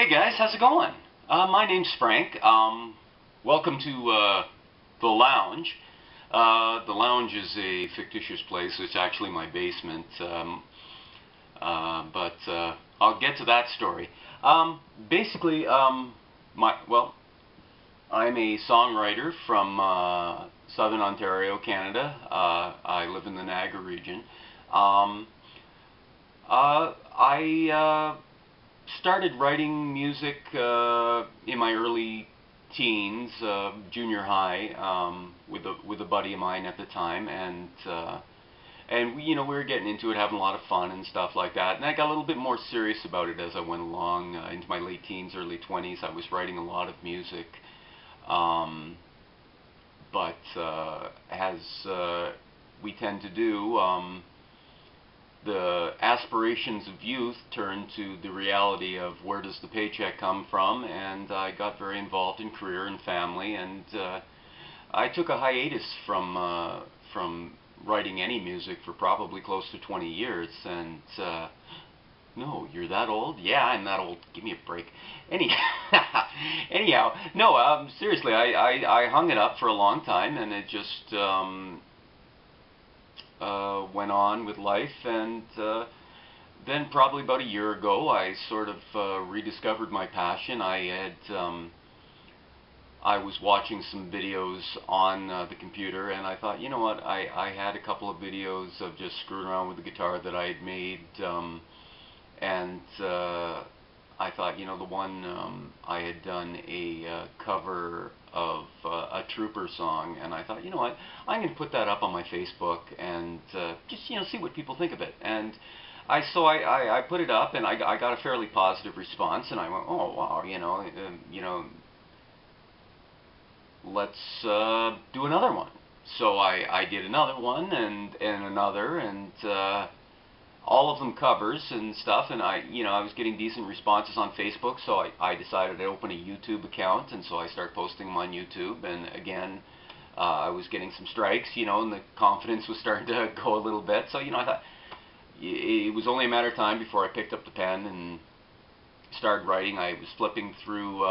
Hey guys, how's it going? My name's Frank. Welcome to The Lounge. The Lounge is a fictitious place. It's actually my basement. But I'll get to that story. Basically, I'm a songwriter from Southern Ontario, Canada. I live in the Niagara region. I started writing music in my early teens, junior high, with a buddy of mine at the time, and we were getting into it, having a lot of fun and stuff like that. And I got a little bit more serious about it as I went along into my late teens, early 20s. I was writing a lot of music, but as we tend to do, the aspirations of youth turned to the reality of where does the paycheck come from, and I got very involved in career and family, and I took a hiatus from writing any music for probably close to 20 years, and no, you're that old? Yeah, I'm that old. Give me a break. Anyhow, no, seriously, I hung it up for a long time, and it just went on with life, and then probably about a year ago I sort of rediscovered my passion. I was watching some videos on the computer, and I thought, you know what, I had a couple of videos of just screwing around with the guitar that I had made, and I thought, the one I had done a cover of a Trooper song, and I thought, you know what, I'm going to put that up on my Facebook and just see what people think of it. And I put it up, and I got a fairly positive response, and I went, oh wow, let's do another one. So I did another one and another, and all of them covers and stuff, and I was getting decent responses on Facebook, so I decided to open a YouTube account, and so I started posting them on YouTube, and again, I was getting some strikes, and the confidence was starting to go a little bit, so, I thought it was only a matter of time before I picked up the pen and started writing. I was flipping through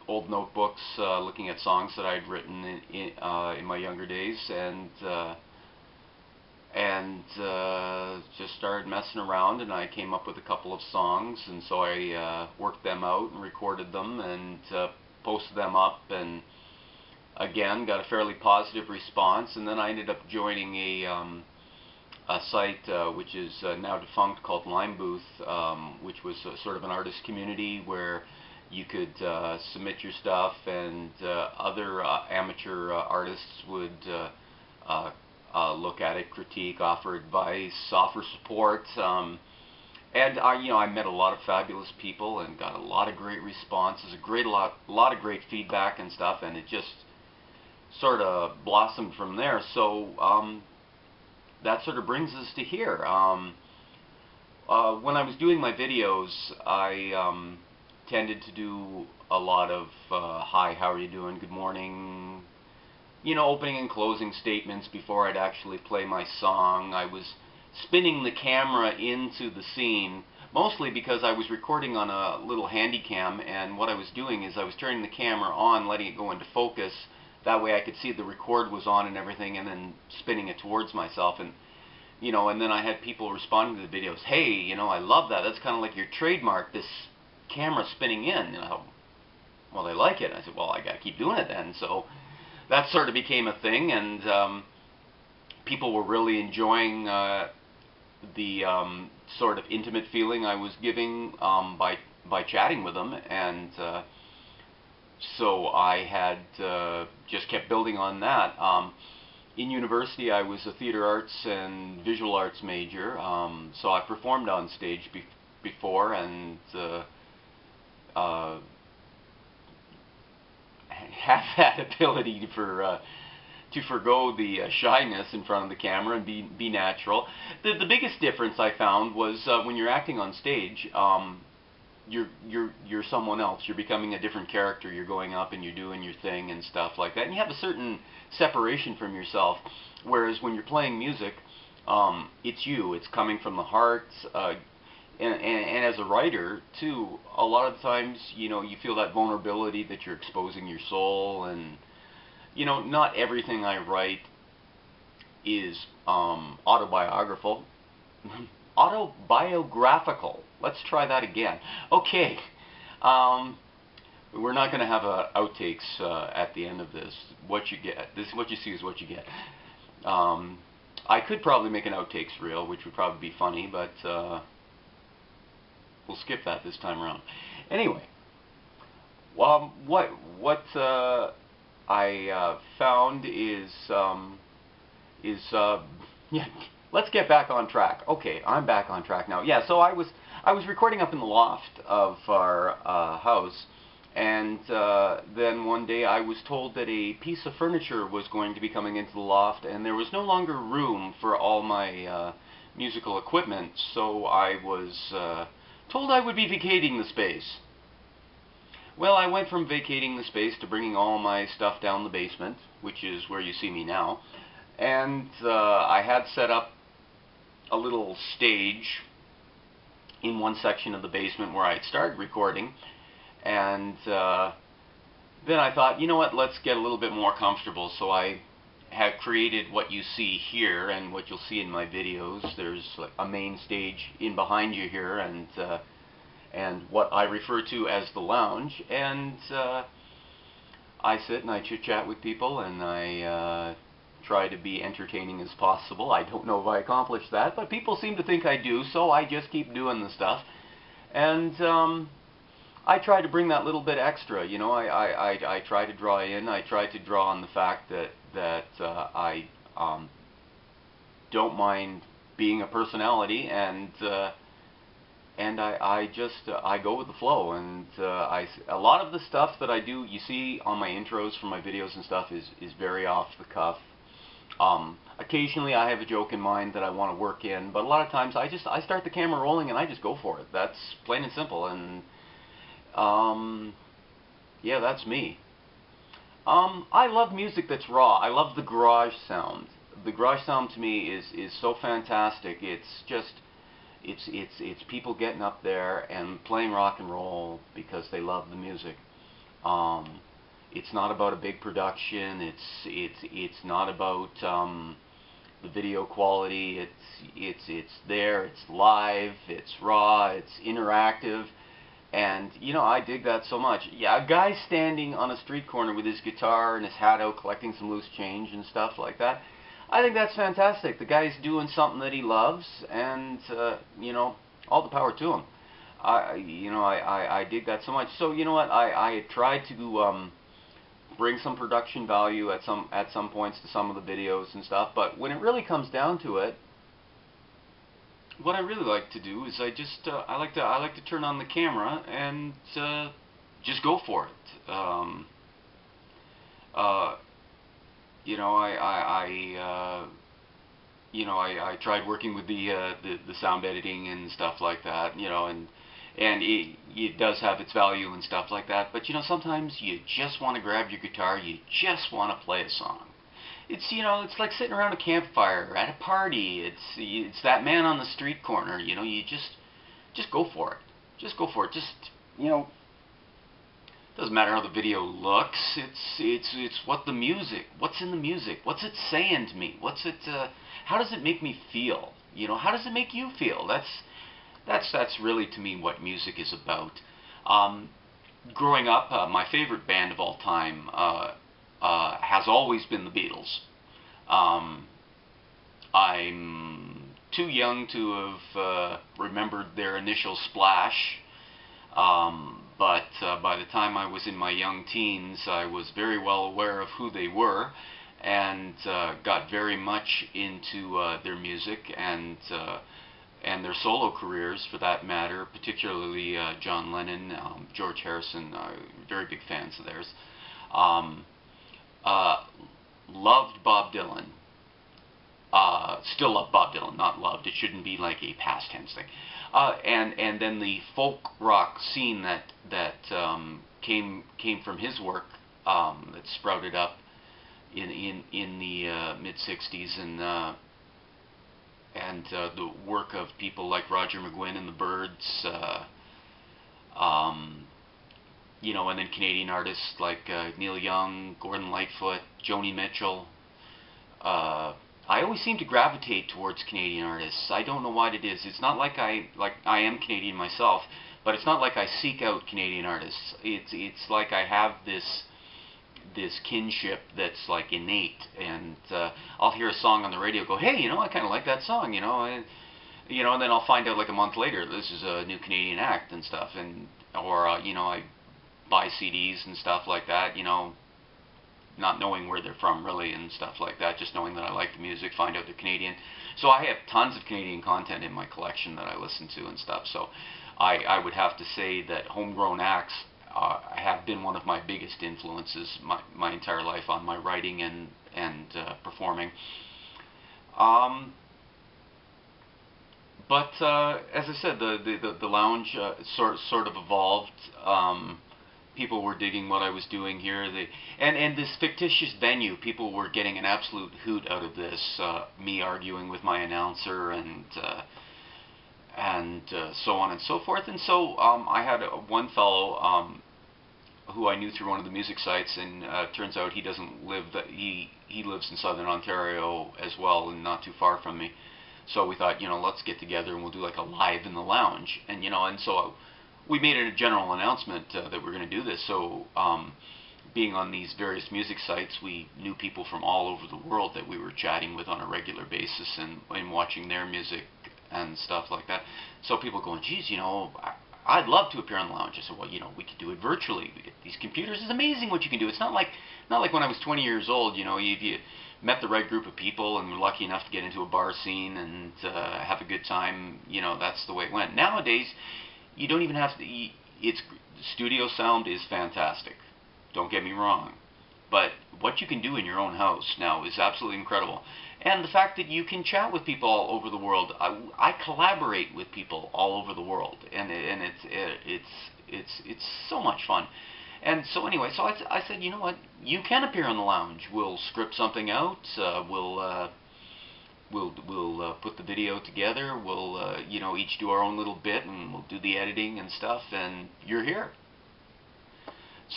old notebooks, looking at songs that I'd written in my younger days, and just started messing around, and I came up with a couple of songs, and so I worked them out and recorded them and posted them up, and again got a fairly positive response. And then I ended up joining a site which is now defunct, called Lime Booth, which was sort of an artist community where you could submit your stuff, and other amateur artists would look at it, critique, offer advice, offer support, and I met a lot of fabulous people and got a lot of great responses, a lot of great feedback and stuff, and it just sort of blossomed from there. So that sort of brings us to here. When I was doing my videos, I tended to do a lot of hi, how are you doing, good morning, opening and closing statements before I'd actually play my song. I was spinning the camera into the scene, mostly because I was recording on a little handy cam, and what I was doing is I was turning the camera on, letting it go into focus. That way I could see the record was on and everything, and then spinning it towards myself. And and then I had people responding to the videos, hey, I love that. That's kind of like your trademark, this camera spinning in. Well, they like it. I said, well, I got to keep doing it then. So that sort of became a thing, and people were really enjoying the sort of intimate feeling I was giving by chatting with them, and so I had just kept building on that. In university, I was a theater arts and visual arts major, so I performed on stage before, and have that ability to forgo the shyness in front of the camera and be natural. The biggest difference I found was when you're acting on stage, you're someone else. You're becoming a different character. You're going up and you're doing your thing and stuff like that, and you have a certain separation from yourself. Whereas when you're playing music, it's you. It's coming from the heart. and as a writer too, a lot of times, you know, you feel that vulnerability that you're exposing your soul, and you know, not everything I write is autobiographical. Autobiographical. Let's try that again. Okay. We're not going to have outtakes at the end of this. What you get, what you see is what you get. I could probably make an outtakes reel, which would probably be funny, but we'll skip that this time around. Anyway, what I found is yeah. Let's get back on track. Okay, I'm back on track now. Yeah, so I was recording up in the loft of our house, and then one day I was told that a piece of furniture was going to be coming into the loft, and there was no longer room for all my musical equipment, so I was told I would be vacating the space. Well, I went from vacating the space to bringing all my stuff down the basement, which is where you see me now, and I had set up a little stage in one section of the basement where I had started recording, and then I thought, you know what, let's get a little bit more comfortable. So I have created what you see here and what you'll see in my videos. There's like a main stage in behind you here, and what I refer to as the lounge, and I sit and I chit-chat with people, and I try to be entertaining as possible. I don't know if I accomplished that, but people seem to think I do, so I just keep doing the stuff. And I try to bring that little bit extra, you know. I try to draw in. I try to draw on the fact that I don't mind being a personality, and I just I go with the flow, and a lot of the stuff that I do, you see on my intros for my videos and stuff, is very off the cuff. Occasionally I have a joke in mind that I want to work in, but a lot of times I start the camera rolling and I just go for it. That's plain and simple, and yeah, that's me. I love music that's raw. I love the garage sound. The garage sound to me is so fantastic. It's just it's people getting up there and playing rock and roll because they love the music. It's not about a big production. It's not about the video quality. It's there. It's live. It's raw. It's interactive, and you know, I dig that so much. Yeah, a guy standing on a street corner with his guitar and his hat out, collecting some loose change and stuff like that. I think that's fantastic. The guy's doing something that he loves, and you know, all the power to him. I dig that so much. So you know what? I tried to bring some production value at some points to some of the videos and stuff, but when it really comes down to it, what I really like to do is I like to turn on the camera and just go for it. You know, I tried working with the sound editing and stuff like that, you know, and it does have its value and stuff like that, but you know, sometimes you just want to grab your guitar, you just want to play a song. It's, you know, it's like sitting around a campfire at a party. It's that man on the street corner, you know, you just go for it. Just go for it. Just, you know, doesn't matter how the video looks. It's what's in the music. What's it saying to me? How does it make me feel? You know, how does it make you feel? That's really, to me, what music is about. Growing up, my favorite band of all time has always been the Beatles. I'm too young to have remembered their initial splash, but by the time I was in my young teens, I was very well aware of who they were, and got very much into their music and their solo careers, for that matter, particularly John Lennon, George Harrison, very big fans of theirs. Loved Bob Dylan. Still love Bob Dylan, not loved. It shouldn't be like a past tense thing. And then the folk rock scene that came from his work, that sprouted up in the mid '60s, and the work of people like Roger McGuinn and the Byrds, um, you know, and then Canadian artists like Neil Young, Gordon Lightfoot, Joni Mitchell. I always seem to gravitate towards Canadian artists. I don't know what it is. It's not like I am Canadian myself, but it's not like I seek out Canadian artists. It's like I have this kinship that's like innate, and I'll hear a song on the radio, go, hey, you know, I kind of like that song, you know, and then I'll find out like a month later this is a new Canadian act and stuff, and or you know, I buy CDs and stuff like that, you know, not knowing where they're from really and stuff like that, just knowing that I like the music, find out they're Canadian. So I have tons of Canadian content in my collection that I listen to and stuff. So I would have to say that homegrown acts have been one of my biggest influences my entire life on my writing and performing. But as I said, the lounge sort of evolved. People were digging what I was doing here. And this fictitious venue, people were getting an absolute hoot out of this. Me arguing with my announcer and so on and so forth. And so I had one fellow who I knew through one of the music sites, and turns out he doesn't live he lives in Southern Ontario as well, and not too far from me. So we thought, you know, let's get together and we'll do like a live in the lounge, and you know, and so we made a general announcement that we're going to do this. So being on these various music sites, we knew people from all over the world that we were chatting with on a regular basis and watching their music and stuff like that. So people going, geez, you know, I'd love to appear on the lounge. I said, well, you know, we could do it virtually. We get these computers. It's amazing what you can do. It's not like when I was 20 years old, you know, you met the right group of people and were lucky enough to get into a bar scene and have a good time. You know, that's the way it went. Nowadays, you don't even have to. Studio sound is fantastic. Don't get me wrong, but what you can do in your own house now is absolutely incredible. And the fact that you can chat with people all over the world. I collaborate with people all over the world, and it's so much fun. And so anyway, so I said, you know what? You can appear on the lounge. We'll script something out. We'll put the video together. We'll you know, each do our own little bit, and we'll do the editing and stuff. And you're here.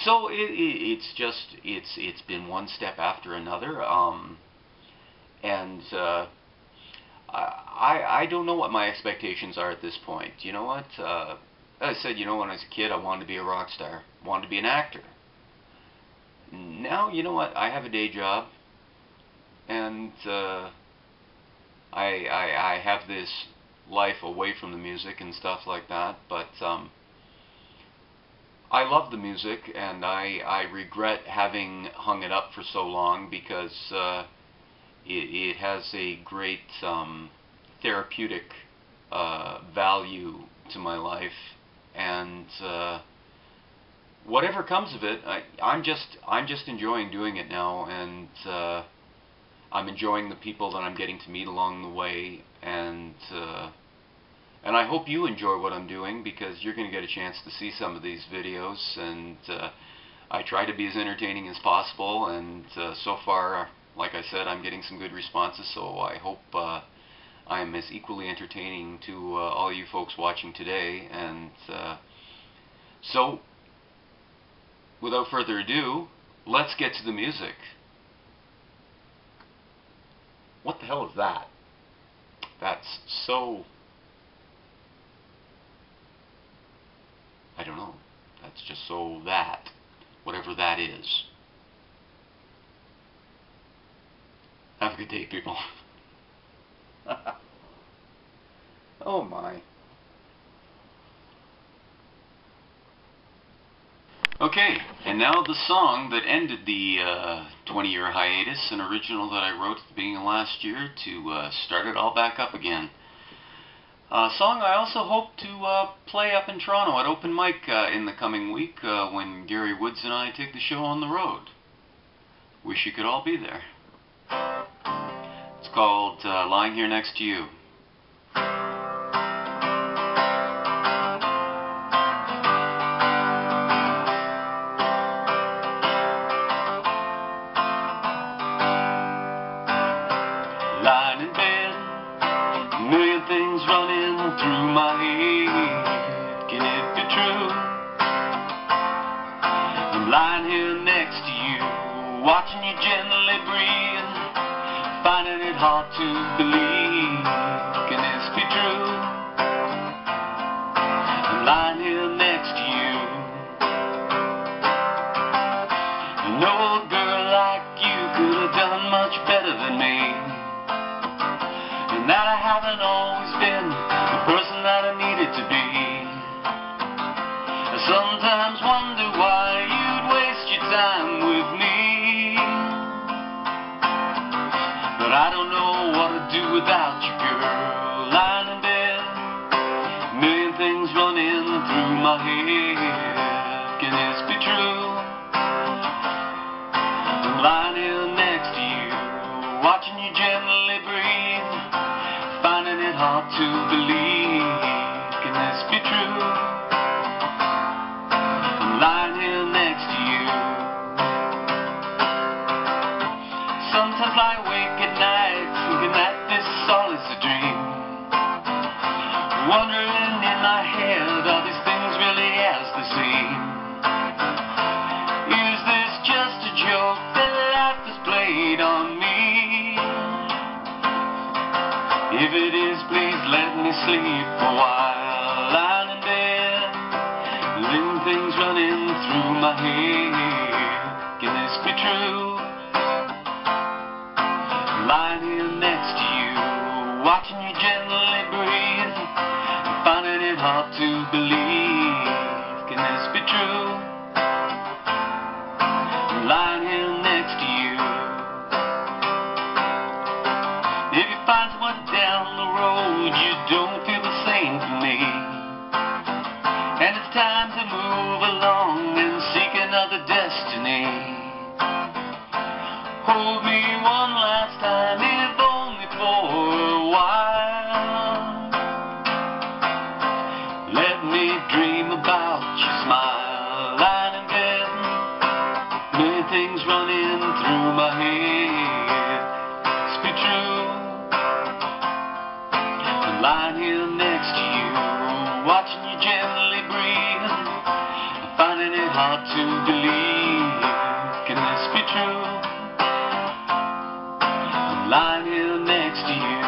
So it's been one step after another. And I don't know what my expectations are at this point. You know what? I said, you know, when I was a kid, I wanted to be a rock star. Wanted to be an actor. Now, you know what? I have a day job, and I have this life away from the music and stuff like that. But I love the music, and I regret having hung it up for so long, because it has a great therapeutic value to my life, and whatever comes of it, I'm just enjoying doing it now, and I'm enjoying the people that I'm getting to meet along the way, and I hope you enjoy what I'm doing, because you're going to get a chance to see some of these videos, and I try to be as entertaining as possible, and so far, like I said, I'm getting some good responses, so I hope I am as equally entertaining to all you folks watching today. And so, without further ado, let's get to the music. What the hell is that? That's so... I don't know. That's just so that. Whatever that is. Have a good day, people. Oh my. Okay, and now the song that ended the 20-year hiatus, an original that I wrote at the beginning of last year to start it all back up again. A song I also hope to play up in Toronto at Open Mic in the coming week when Gary Woods and I take the show on the road. Wish you could all be there. It's called Lying Here Next to You. Lying in bed, lying here next to you, watching you gently breathe, finding it hard to believe. Can this be true? I'm lying here next to you. No girl like you could have done much better than me, and that I haven't always been the person that I needed to be. I sometimes wonder why you'd waste your time with me, but I don't know what to do without you, girl. Lying in bed, a million things running through my head. Can this be true? I'm lying here next to you, watching you gently breathe, finding it hard to believe. Can this be true? I'm lying here next to you. Sometimes I wake at night thinking that this all is a dream, wondering in my head, are these things really as they seem? Is this just a joke that life has played on me? If it is, please let me sleep a while, lying in bed, living things running through my head. Can this be true? I'm lying here next to you, watching you gently breathe, finding it hard to believe. Can this be true? I'm lying here next to you. If you find someone down the road, you don't feel the same for me, and it's time to move along and seek another destiny. Hold me one last time, if only for a while. Let me dream about your smile, lying in bed, many things running through my head. It's be true. I'm lying here next to you, watching you gently breathe, finding it hard to believe. Can this be true? I'm lying here next to you.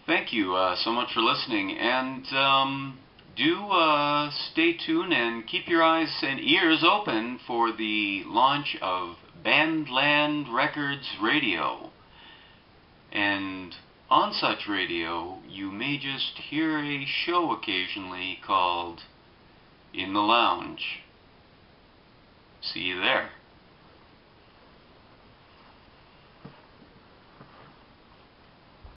Thank you so much for listening, and do stay tuned and keep your eyes and ears open for the launch of Bandland Records Radio. And on such radio, you may just hear a show occasionally called In the Lounge. See you there.